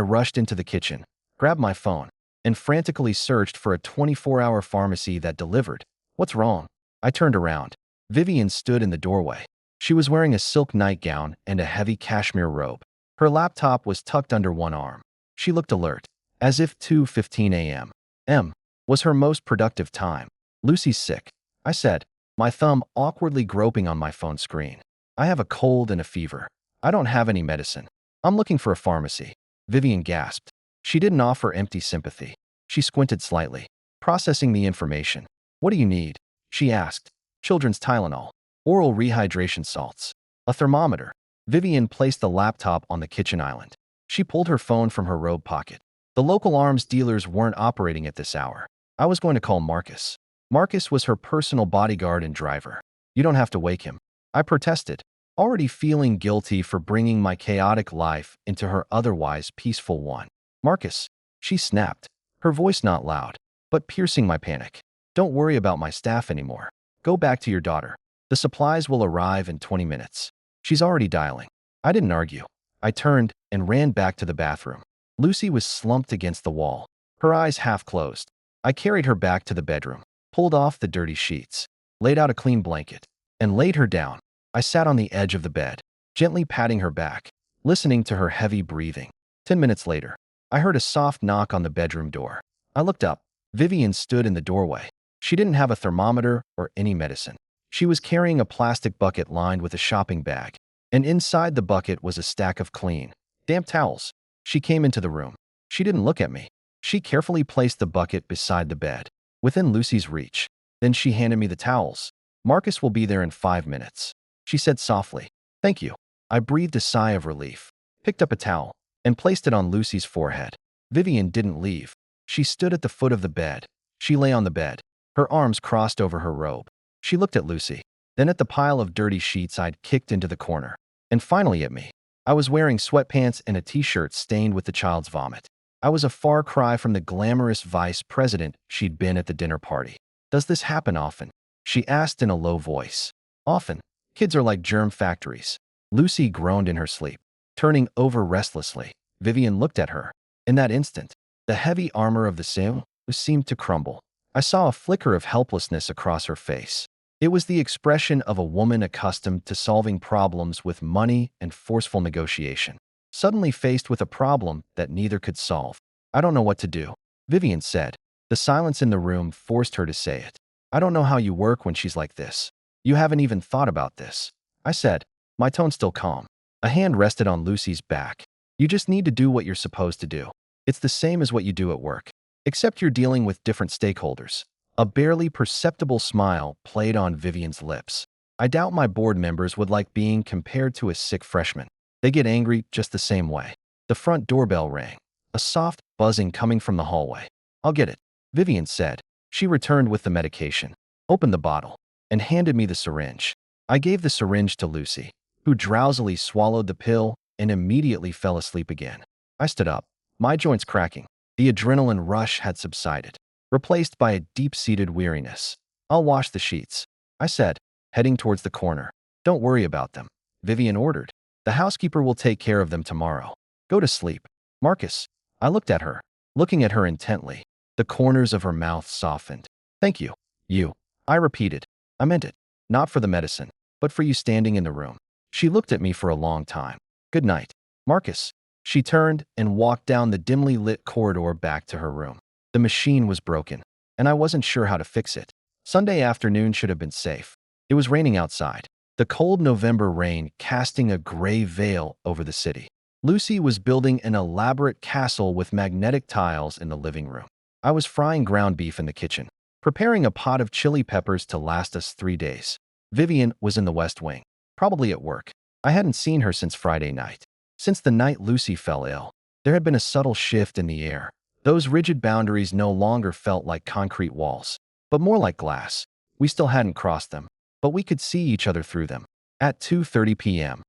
rushed into the kitchen, grabbed my phone, and frantically searched for a 24-hour pharmacy that delivered. "What's wrong?" I turned around. Vivian stood in the doorway. She was wearing a silk nightgown and a heavy cashmere robe. Her laptop was tucked under one arm. She looked alert, as if 2:15 a.m. was her most productive time. "Lucy's sick," I said, my thumb awkwardly groping on my phone screen. "I have a cold and a fever. I don't have any medicine. I'm looking for a pharmacy." Vivian gasped. She didn't offer empty sympathy. She squinted slightly, processing the information. "What do you need?" she asked. "Children's Tylenol, oral rehydration salts, a thermometer." Vivian placed the laptop on the kitchen island. She pulled her phone from her robe pocket. The local arms dealers weren't operating at this hour. I was going to call Marcus. Marcus was her personal bodyguard and driver. "You don't have to wake him," I protested, already feeling guilty for bringing my chaotic life into her otherwise peaceful one. "Marcus," she snapped, her voice not loud, but piercing my panic. "Don't worry about my staff anymore. Go back to your daughter. The supplies will arrive in 20 minutes. She's already dialing." I didn't argue. I turned and ran back to the bathroom. Lucy was slumped against the wall, her eyes half closed. I carried her back to the bedroom, pulled off the dirty sheets, laid out a clean blanket, and laid her down. I sat on the edge of the bed, gently patting her back, listening to her heavy breathing. 10 minutes later, I heard a soft knock on the bedroom door. I looked up. Vivian stood in the doorway. She didn't have a thermometer or any medicine. She was carrying a plastic bucket lined with a shopping bag, and inside the bucket was a stack of clean, damp towels. She came into the room. She didn't look at me. She carefully placed the bucket beside the bed, within Lucy's reach. Then she handed me the towels. "Marcus will be there in 5 minutes," she said softly. "Thank you." I breathed a sigh of relief, picked up a towel, and placed it on Lucy's forehead. Vivian didn't leave. She stood at the foot of the bed. She lay on the bed, her arms crossed over her robe. She looked at Lucy, then at the pile of dirty sheets I'd kicked into the corner, and finally at me. I was wearing sweatpants and a t-shirt stained with the child's vomit. I was a far cry from the glamorous vice president she'd been at the dinner party. "Does this happen often?" she asked in a low voice. "Often. Kids are like germ factories." Lucy groaned in her sleep, turning over restlessly. Vivian looked at her. In that instant, the heavy armor of the sail seemed to crumble. I saw a flicker of helplessness across her face. It was the expression of a woman accustomed to solving problems with money and forceful negotiation, suddenly faced with a problem that neither could solve. "I don't know what to do," Vivian said. The silence in the room forced her to say it. "I don't know how you work when she's like this. You haven't even thought about this," I said, my tone still calm. A hand rested on Lucy's back. "You just need to do what you're supposed to do. It's the same as what you do at work, except you're dealing with different stakeholders." A barely perceptible smile played on Vivian's lips. "I doubt my board members would like being compared to a sick freshman. They get angry just the same way." The front doorbell rang, a soft buzzing coming from the hallway. "I'll get it," Vivian said. She returned with the medication, opened the bottle, and handed me the syringe. I gave the syringe to Lucy, who drowsily swallowed the pill and immediately fell asleep again. I stood up, my joints cracking. The adrenaline rush had subsided, replaced by a deep-seated weariness. "I'll wash the sheets," I said, heading towards the corner. "Don't worry about them," Vivian ordered. "The housekeeper will take care of them tomorrow. Go to sleep, Marcus." I looked at her, looking at her intently. The corners of her mouth softened. "Thank you." "You," I repeated. I meant it, not for the medicine, but for you standing in the room. She looked at me for a long time. "Good night, Marcus." She turned and walked down the dimly lit corridor back to her room. The machine was broken, and I wasn't sure how to fix it. Sunday afternoon should have been safe. It was raining outside, the cold November rain casting a gray veil over the city. Lucy was building an elaborate castle with magnetic tiles in the living room. I was frying ground beef in the kitchen, preparing a pot of chili peppers to last us 3 days. Vivian was in the West Wing, probably at work. I hadn't seen her since Friday night. Since the night Lucy fell ill, there had been a subtle shift in the air. Those rigid boundaries no longer felt like concrete walls, but more like glass. We still hadn't crossed them, but we could see each other through them. At 2:30 p.m.,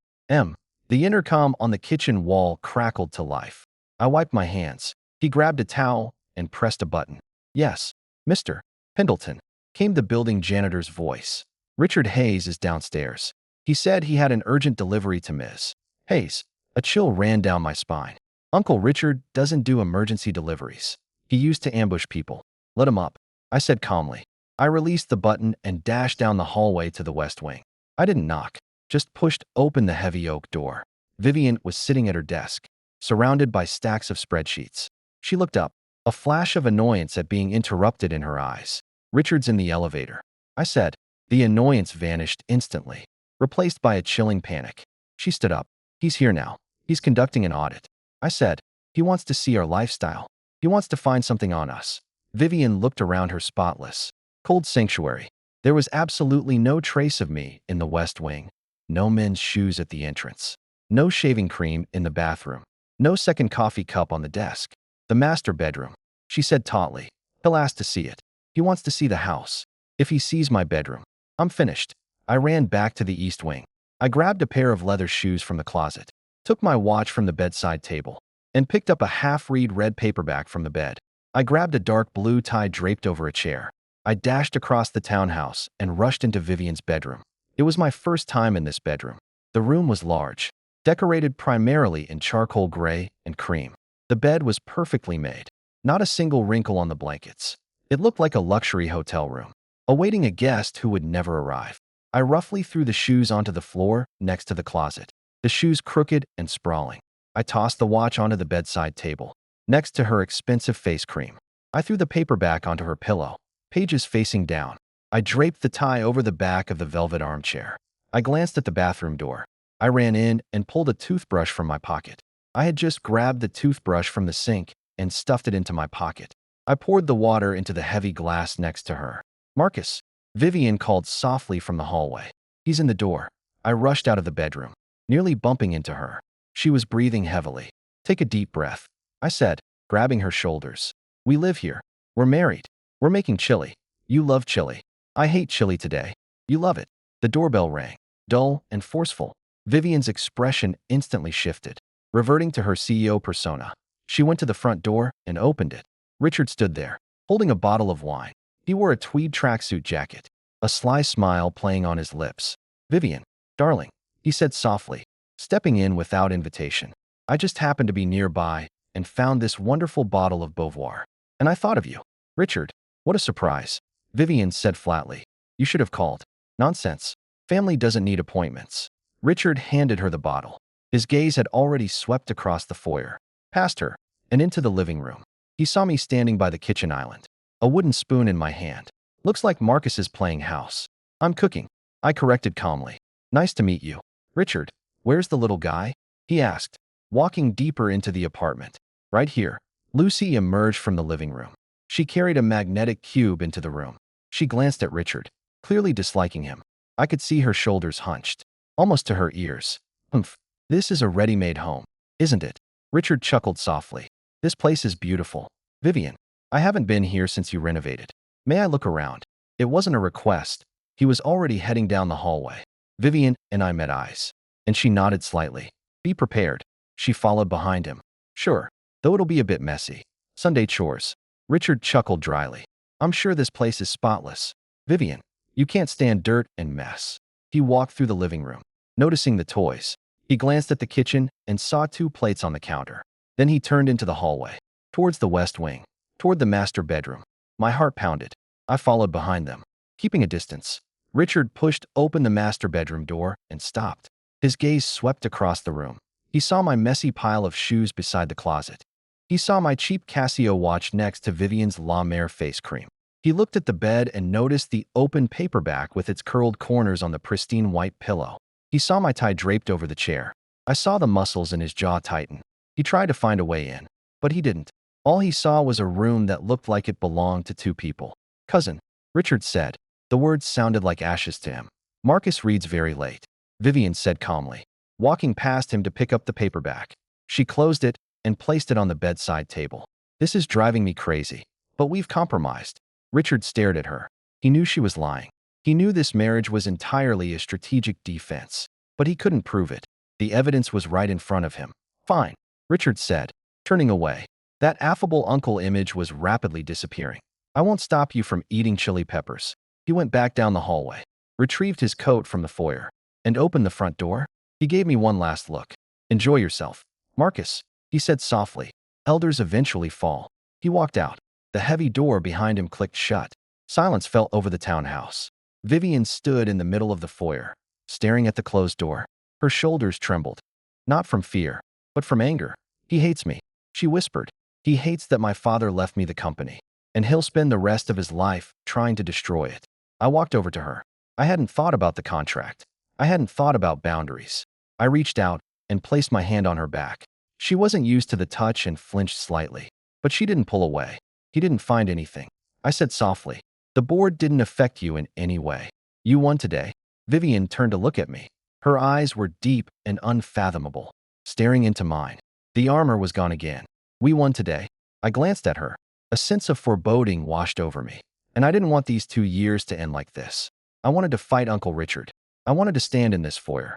the intercom on the kitchen wall crackled to life. I wiped my hands. He grabbed a towel and pressed a button. "Yes, Mr. Pendleton," came the building janitor's voice. "Richard Hayes is downstairs. He said he had an urgent delivery to Ms. Hayes." A chill ran down my spine. "Uncle Richard doesn't do emergency deliveries. He used to ambush people. Let him up," I said calmly. I released the button and dashed down the hallway to the West Wing. I didn't knock, just pushed open the heavy oak door. Vivian was sitting at her desk, surrounded by stacks of spreadsheets. She looked up, a flash of annoyance at being interrupted in her eyes. "Richard's in the elevator," I said. The annoyance vanished instantly, replaced by a chilling panic. She stood up. "He's here now. He's conducting an audit," I said. "He wants to see our lifestyle. He wants to find something on us." Vivian looked around her spotless, cold sanctuary. There was absolutely no trace of me in the West Wing. No men's shoes at the entrance. No shaving cream in the bathroom. No second coffee cup on the desk. "The master bedroom," she said tautly. "He'll ask to see it. He wants to see the house. If he sees my bedroom, I'm finished." I ran back to the East Wing. I grabbed a pair of leather shoes from the closet, took my watch from the bedside table, and picked up a half-read red paperback from the bed. I grabbed a dark blue tie draped over a chair. I dashed across the townhouse and rushed into Vivian's bedroom. It was my first time in this bedroom. The room was large, decorated primarily in charcoal gray and cream. The bed was perfectly made, not a single wrinkle on the blankets. It looked like a luxury hotel room, awaiting a guest who would never arrive. I roughly threw the shoes onto the floor next to the closet, the shoes crooked and sprawling. I tossed the watch onto the bedside table, next to her expensive face cream. I threw the paperback onto her pillow. pages facing down. I draped the tie over the back of the velvet armchair. I glanced at the bathroom door. I ran in and pulled a toothbrush from my pocket. I had just grabbed the toothbrush from the sink and stuffed it into my pocket. I poured the water into the heavy glass next to her. "Marcus," Vivian called softly from the hallway. "He's in the door." I rushed out of the bedroom, nearly bumping into her. She was breathing heavily. "Take a deep breath," I said, grabbing her shoulders. "We live here. We're married. We're making chili. You love chili. I hate chili today. You love it." The doorbell rang, dull and forceful. Vivian's expression instantly shifted, reverting to her CEO persona. She went to the front door and opened it. Richard stood there, holding a bottle of wine. He wore a tweed tracksuit jacket, a sly smile playing on his lips. "Vivian, darling," he said softly, stepping in without invitation. "I just happened to be nearby and found this wonderful bottle of Beauvoir. And I thought of you." "Richard, what a surprise," Vivian said flatly. "You should have called." "Nonsense. Family doesn't need appointments." Richard handed her the bottle. His gaze had already swept across the foyer, past her, and into the living room. He saw me standing by the kitchen island, a wooden spoon in my hand. "Looks like Marcus is playing house." "I'm cooking," I corrected calmly. "Nice to meet you." "Richard, where's the little guy?" he asked, walking deeper into the apartment. "Right here." Lucy emerged from the living room. She carried a magnetic cube into the room. She glanced at Richard, clearly disliking him. I could see her shoulders hunched, almost to her ears. "Humph. This is a ready-made home, isn't it?" Richard chuckled softly. "This place is beautiful. Vivian, I haven't been here since you renovated. May I look around?" It wasn't a request. He was already heading down the hallway. Vivian and I met eyes, and she nodded slightly. "Be prepared." She followed behind him. "Sure, though it'll be a bit messy. Sunday chores." Richard chuckled dryly. "I'm sure this place is spotless. Vivian, you can't stand dirt and mess." He walked through the living room, noticing the toys. He glanced at the kitchen and saw 2 plates on the counter. Then he turned into the hallway, towards the west wing, toward the master bedroom. My heart pounded. I followed behind them, keeping a distance. Richard pushed open the master bedroom door and stopped. His gaze swept across the room. He saw my messy pile of shoes beside the closet. He saw my cheap Casio watch next to Vivian's La Mer face cream. He looked at the bed and noticed the open paperback with its curled corners on the pristine white pillow. He saw my tie draped over the chair. I saw the muscles in his jaw tighten. He tried to find a way in, but he didn't. All he saw was a room that looked like it belonged to 2 people. "Cousin," Richard said. The words sounded like ashes to him. "Marcus reads very late," Vivian said calmly, walking past him to pick up the paperback. She closed it and placed it on the bedside table. "This is driving me crazy, but we've compromised." Richard stared at her. He knew she was lying. He knew this marriage was entirely a strategic defense, but he couldn't prove it. The evidence was right in front of him. "Fine," Richard said, turning away. That affable uncle image was rapidly disappearing. "I won't stop you from eating chili peppers." He went back down the hallway, retrieved his coat from the foyer, and opened the front door. He gave me one last look. "Enjoy yourself, Marcus," he said softly. "Elders eventually fall." He walked out. The heavy door behind him clicked shut. Silence fell over the townhouse. Vivian stood in the middle of the foyer, staring at the closed door. Her shoulders trembled, not from fear, but from anger. "He hates me," she whispered. "He hates that my father left me the company, and he'll spend the rest of his life trying to destroy it." I walked over to her. I hadn't thought about the contract. I hadn't thought about boundaries. I reached out and placed my hand on her back. She wasn't used to the touch and flinched slightly, but she didn't pull away. "He didn't find anything," I said softly. "The board didn't affect you in any way. You won today." Vivian turned to look at me. Her eyes were deep and unfathomable, staring into mine. The armor was gone again. "We won today." I glanced at her. A sense of foreboding washed over me, and I didn't want these 2 years to end like this. I wanted to fight Uncle Richard. I wanted to stand in this foyer.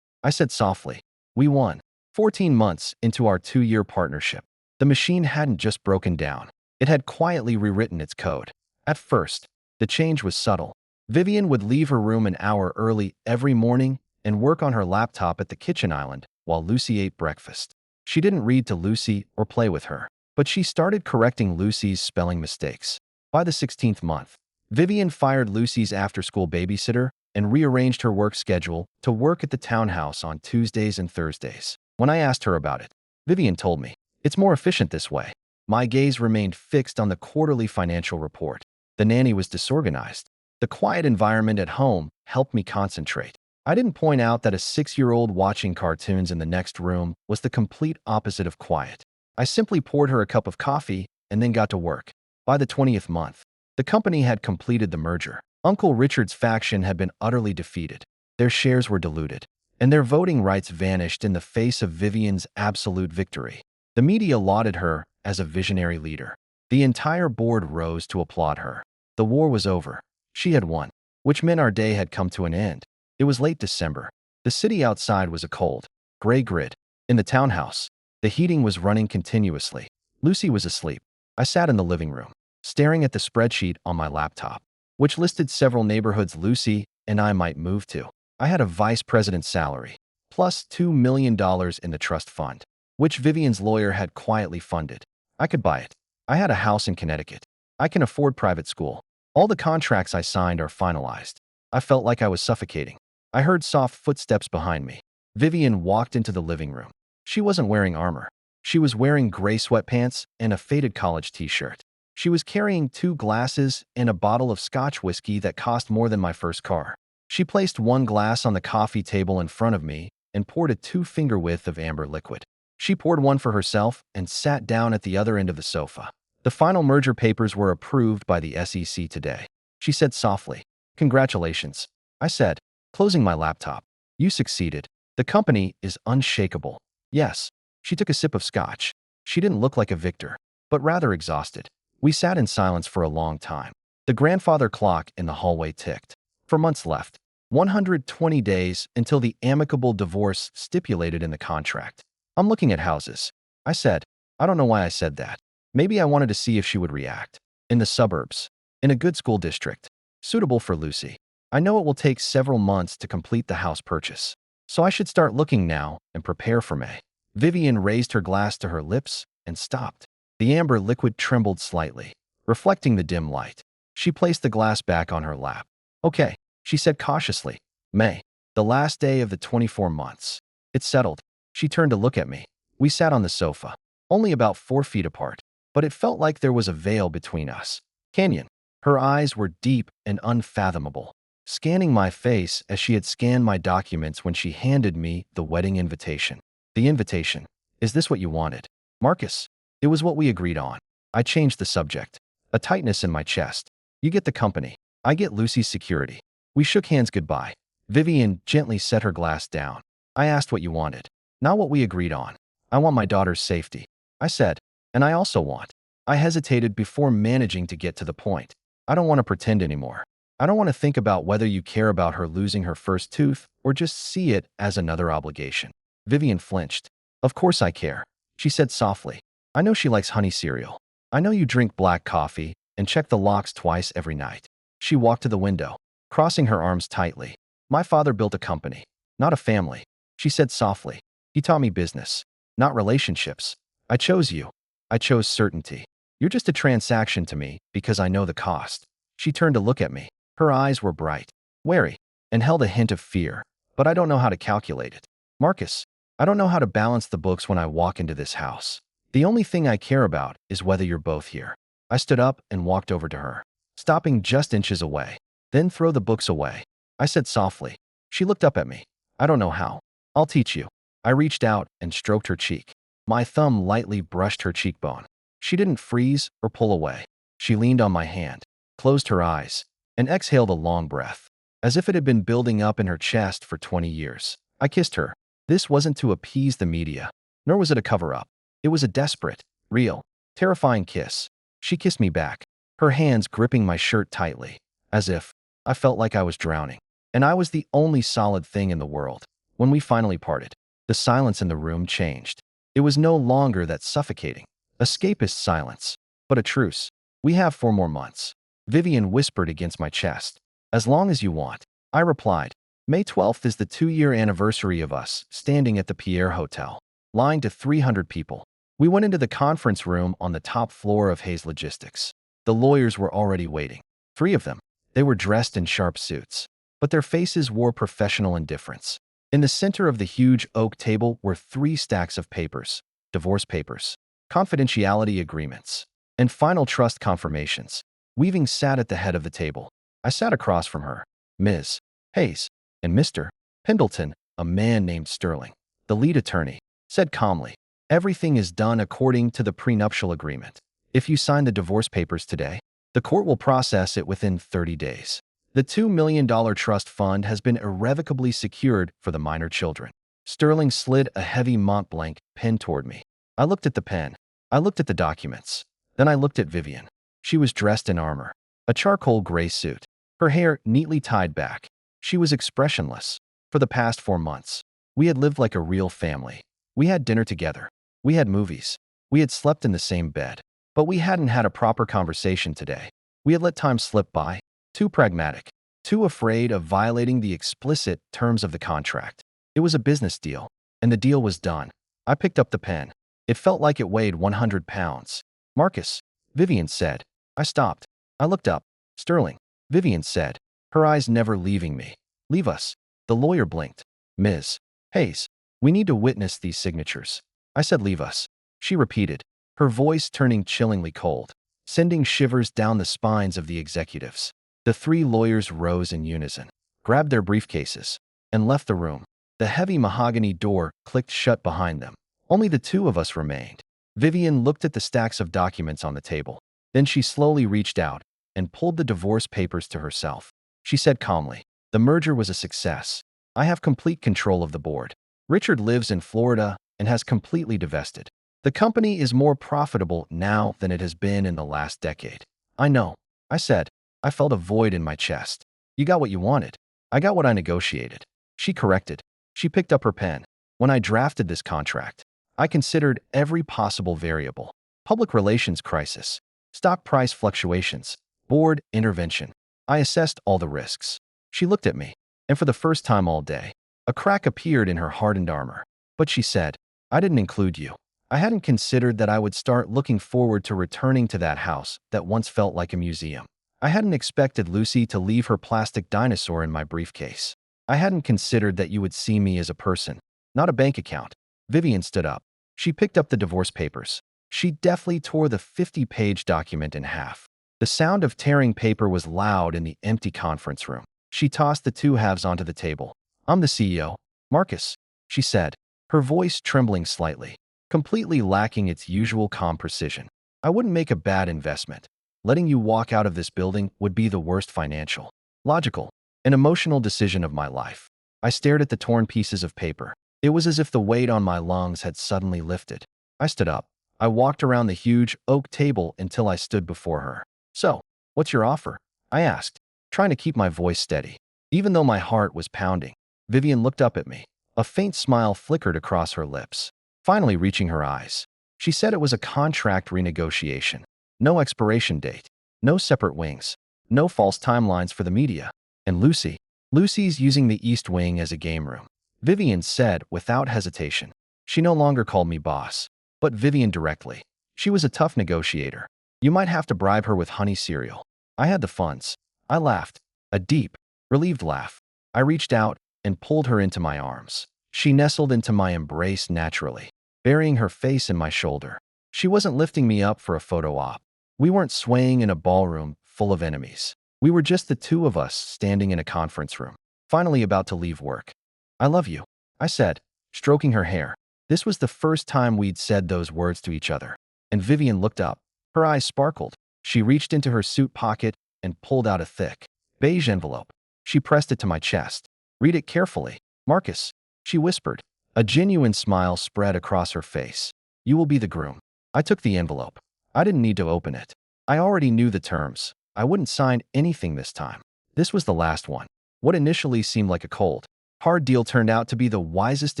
I said softly. "We won." 14 months into our 2-year partnership, the machine hadn't just broken down. It had quietly rewritten its code. At first, the change was subtle. Vivian would leave her room an hour early every morning and work on her laptop at the kitchen island while Lucy ate breakfast. She didn't read to Lucy or play with her, but she started correcting Lucy's spelling mistakes. By the 16th month, Vivian fired Lucy's after-school babysitter and rearranged her work schedule to work at the townhouse on Tuesdays and Thursdays. When I asked her about it, Vivian told me, "It's more efficient this way." My gaze remained fixed on the quarterly financial report. The nanny was disorganized. The quiet environment at home helped me concentrate. I didn't point out that a 6-year-old watching cartoons in the next room was the complete opposite of quiet. I simply poured her a cup of coffee and then got to work. By the 20th month, the company had completed the merger. Uncle Richard's faction had been utterly defeated. Their shares were diluted, and their voting rights vanished in the face of Vivian's absolute victory. The media lauded her as a visionary leader. The entire board rose to applaud her. The war was over. She had won, which meant our day had come to an end. It was late December. The city outside was a cold, gray grid. In the townhouse, the heating was running continuously. Lucy was asleep. I sat in the living room, staring at the spreadsheet on my laptop, which listed several neighborhoods Lucy and I might move to. I had a vice president's salary, plus $2 million in the trust fund, which Vivian's lawyer had quietly funded. I could buy it. I had a house in Connecticut. I can afford private school. All the contracts I signed are finalized. I felt like I was suffocating. I heard soft footsteps behind me. Vivian walked into the living room. She wasn't wearing armor. She was wearing gray sweatpants and a faded college t-shirt. She was carrying 2 glasses and a bottle of Scotch whiskey that cost more than my first car. She placed one glass on the coffee table in front of me and poured a 2-finger width of amber liquid. She poured one for herself and sat down at the other end of the sofa. The final merger papers were approved by the SEC today. She said softly, "Congratulations," I said, closing my laptop. "You succeeded. The company is unshakable." Yes. She took a sip of scotch. She didn't look like a victor, but rather exhausted. We sat in silence for a long time. The grandfather clock in the hallway ticked. For months left. 120 days until the amicable divorce stipulated in the contract. "I'm looking at houses," I said. I don't know why I said that. Maybe I wanted to see if she would react. "In the suburbs. In a good school district. Suitable for Lucy. I know it will take several months to complete the house purchase. So I should start looking now and prepare for May." Vivian raised her glass to her lips and stopped. The amber liquid trembled slightly, reflecting the dim light. She placed the glass back on her lap. "Okay," she said cautiously. "May. The last day of the 24 months. It's settled." She turned to look at me. We sat on the sofa, only about 4 feet apart, but it felt like there was a veil between us. Canyon. Her eyes were deep and unfathomable, scanning my face as she had scanned my documents when she handed me the wedding invitation. The invitation. "Is this what you wanted, Marcus?" It was what we agreed on. I changed the subject. A tightness in my chest. "You get the company. I get Lucy's security." We shook hands goodbye. Vivian gently set her glass down. "I asked what you wanted, not what we agreed on." "I want my daughter's safety," I said. "And I also want." I hesitated before managing to get to the point. "I don't want to pretend anymore. I don't want to think about whether you care about her losing her first tooth or just see it as another obligation." Vivian flinched. "Of course I care," she said softly. "I know she likes honey cereal. I know you drink black coffee and check the locks twice every night." She walked to the window, crossing her arms tightly. "My father built a company, not a family," she said softly. "He taught me business, not relationships. I chose you. I chose certainty. You're just a transaction to me because I know the cost." She turned to look at me. Her eyes were bright, wary, and held a hint of fear, but I don't know how to calculate it. "Marcus, I don't know how to balance the books when I walk into this house. The only thing I care about is whether you're both here." I stood up and walked over to her, stopping just inches away. "Then throw the books away," I said softly. She looked up at me. "I don't know how. I'll teach you." I reached out and stroked her cheek. My thumb lightly brushed her cheekbone. She didn't freeze or pull away. She leaned on my hand, closed her eyes, and exhaled a long breath, as if it had been building up in her chest for 20 years. I kissed her. This wasn't to appease the media, nor was it a cover-up. It was a desperate, real, terrifying kiss. She kissed me back, her hands gripping my shirt tightly, as if I felt like I was drowning, and I was the only solid thing in the world. When we finally parted, the silence in the room changed. It was no longer that suffocating, escapist silence, but a truce. "We have 4 more months," Vivian whispered against my chest. "As long as you want," I replied. May 12th is the 2-year anniversary of us standing at the Pierre Hotel, lying to 300 people. We went into the conference room on the top floor of Hayes Logistics. The lawyers were already waiting. 3 of them. They were dressed in sharp suits, but their faces wore professional indifference. In the center of the huge oak table were 3 stacks of papers: divorce papers, confidentiality agreements, and final trust confirmations. Weaving sat at the head of the table. I sat across from her. Ms. Hayes and Mr. Pendleton, a man named Sterling, the lead attorney, said calmly, "Everything is done according to the prenuptial agreement. If you sign the divorce papers today, the court will process it within 30 days. The $2 million trust fund has been irrevocably secured for the minor children." Sterling slid a heavy Mont Blanc pen toward me. I looked at the pen. I looked at the documents. Then I looked at Vivian. She was dressed in armor, a charcoal gray suit, her hair neatly tied back. She was expressionless. For the past 4 months, we had lived like a real family. We had dinner together. We had movies. We had slept in the same bed. But we hadn't had a proper conversation today. We had let time slip by, too pragmatic, too afraid of violating the explicit terms of the contract. It was a business deal, and the deal was done. I picked up the pen. It felt like it weighed 100 pounds. "Marcus," Vivian said. I stopped. I looked up. "Sterling," Vivian said, her eyes never leaving me. "Leave us." The lawyer blinked. "Ms. Hayes, we need to witness these signatures." I said, "Leave us." She repeated, her voice turning chillingly cold, sending shivers down the spines of the executives. The 3 lawyers rose in unison, grabbed their briefcases, and left the room. The heavy mahogany door clicked shut behind them. Only the 2 of us remained. Vivian looked at the stacks of documents on the table. Then she slowly reached out and pulled the divorce papers to herself. She said calmly, "The merger was a success. I have complete control of the board. Richard lives in Florida and has completely divested. The company is more profitable now than it has been in the last decade." "I know," I said. I felt a void in my chest. "You got what you wanted. I got what I negotiated." She corrected. She picked up her pen. "When I drafted this contract, I considered every possible variable. Public relations crisis, stock price fluctuations, board intervention. I assessed all the risks." She looked at me, and for the first time all day, a crack appeared in her hardened armor. But she said, "I didn't include you. I hadn't considered that I would start looking forward to returning to that house that once felt like a museum. I hadn't expected Lucy to leave her plastic dinosaur in my briefcase. I hadn't considered that you would see me as a person, not a bank account." Vivian stood up. She picked up the divorce papers. She deftly tore the 50-page document in half. The sound of tearing paper was loud in the empty conference room. She tossed the 2 halves onto the table. "I'm the CEO, Marcus," she said, her voice trembling slightly, completely lacking its usual calm precision. "I wouldn't make a bad investment. Letting you walk out of this building would be the worst financial, logical, and emotional decision of my life." I stared at the torn pieces of paper. It was as if the weight on my lungs had suddenly lifted. I stood up. I walked around the huge oak table until I stood before her. "So, what's your offer?" I asked, trying to keep my voice steady, even though my heart was pounding. Vivian looked up at me. A faint smile flickered across her lips, finally reaching her eyes. She said it was a contract renegotiation. No expiration date, no separate wings, no false timelines for the media. "And Lucy's using the East Wing as a game room," Vivian said without hesitation. She no longer called me boss, but Vivian directly. She was a tough negotiator. "You might have to bribe her with honey cereal." I had the funds. I laughed, a deep, relieved laugh. I reached out and pulled her into my arms. She nestled into my embrace naturally, burying her face in my shoulder. She wasn't lifting me up for a photo op. We weren't swaying in a ballroom full of enemies. We were just the 2 of us standing in a conference room, finally about to leave work. "I love you," I said, stroking her hair. This was the first time we'd said those words to each other. And Vivian looked up. Her eyes sparkled. She reached into her suit pocket and pulled out a thick, beige envelope. She pressed it to my chest. "Read it carefully, Marcus," she whispered. A genuine smile spread across her face. "You will be the groom." I took the envelope. I didn't need to open it. I already knew the terms. I wouldn't sign anything this time. This was the last one. What initially seemed like a cold, hard deal turned out to be the wisest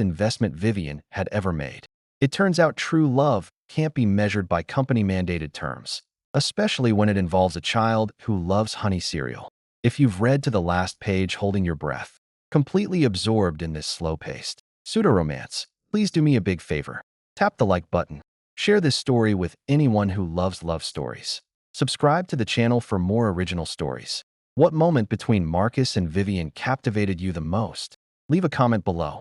investment Vivian had ever made. It turns out true love can't be measured by company-mandated terms, especially when it involves a child who loves honey cereal. If you've read to the last page holding your breath, completely absorbed in this slow-paced pseudo-romance, please do me a big favor. Tap the like button. Share this story with anyone who loves love stories. Subscribe to the channel for more original stories. What moment between Marcus and Vivian captivated you the most? Leave a comment below.